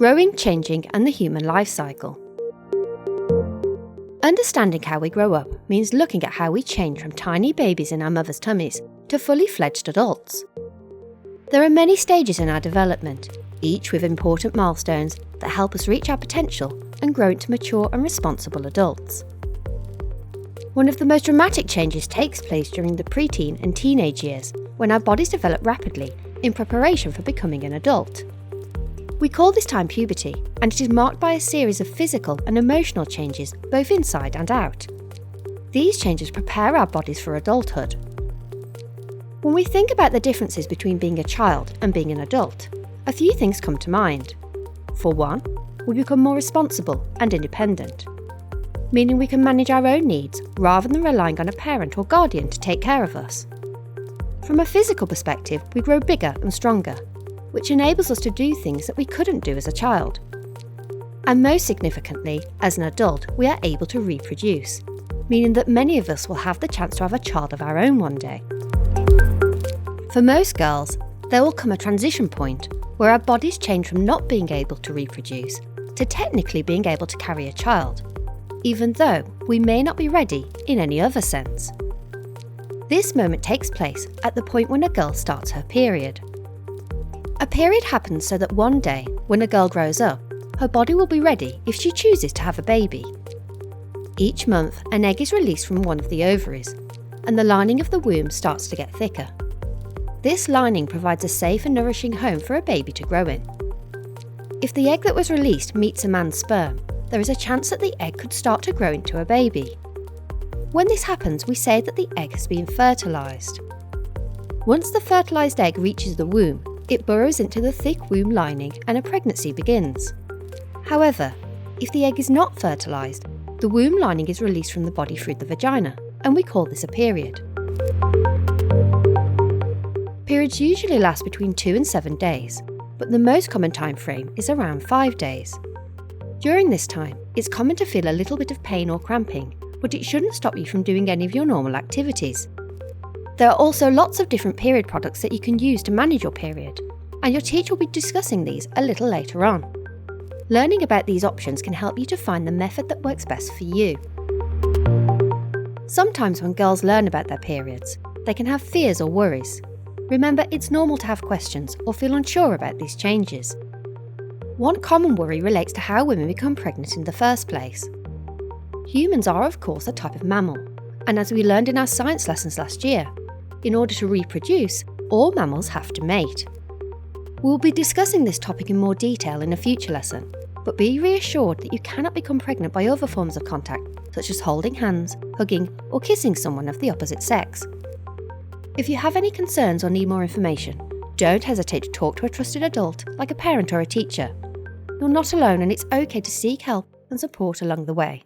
growing, changing, and the human life cycle. Understanding how we grow up means looking at how we change from tiny babies in our mother's tummies to fully fledged adults. There are many stages in our development, each with important milestones that help us reach our potential and grow into mature and responsible adults. One of the most dramatic changes takes place during the preteen and teenage years, when our bodies develop rapidly in preparation for becoming an adult. We call this time puberty, and it is marked by a series of physical and emotional changes both inside and out. These changes prepare our bodies for adulthood. When we think about the differences between being a child and being an adult, a few things come to mind. For one, we become more responsible and independent, meaning we can manage our own needs rather than relying on a parent or guardian to take care of us. From a physical perspective, we grow bigger and stronger, which enables us to do things that we couldn't do as a child. And most significantly, as an adult, we are able to reproduce, meaning that many of us will have the chance to have a child of our own one day. For most girls, there will come a transition point where our bodies change from not being able to reproduce to technically being able to carry a child, even though we may not be ready in any other sense. This moment takes place at the point when a girl starts her period. A period happens so that one day, when a girl grows up, her body will be ready if she chooses to have a baby. Each month, an egg is released from one of the ovaries, and the lining of the womb starts to get thicker. This lining provides a safe and nourishing home for a baby to grow in. If the egg that was released meets a man's sperm, there is a chance that the egg could start to grow into a baby. When this happens, we say that the egg has been fertilised. Once the fertilised egg reaches the womb, it burrows into the thick womb lining and a pregnancy begins. However, if the egg is not fertilised, the womb lining is released from the body through the vagina, and we call this a period. Periods usually last between 2 and 7 days, but the most common time frame is around 5 days. During this time, it's common to feel a little bit of pain or cramping, but it shouldn't stop you from doing any of your normal activities. There are also lots of different period products that you can use to manage your period, and your teacher will be discussing these a little later on. Learning about these options can help you to find the method that works best for you. Sometimes when girls learn about their periods, they can have fears or worries. Remember, it's normal to have questions or feel unsure about these changes. One common worry relates to how women become pregnant in the first place. Humans are, of course, a type of mammal, and as we learned in our science lessons last year, in order to reproduce, all mammals have to mate. We will be discussing this topic in more detail in a future lesson, but be reassured that you cannot become pregnant by other forms of contact, such as holding hands, hugging, or kissing someone of the opposite sex. If you have any concerns or need more information, don't hesitate to talk to a trusted adult like a parent or a teacher. You're not alone, and it's okay to seek help and support along the way.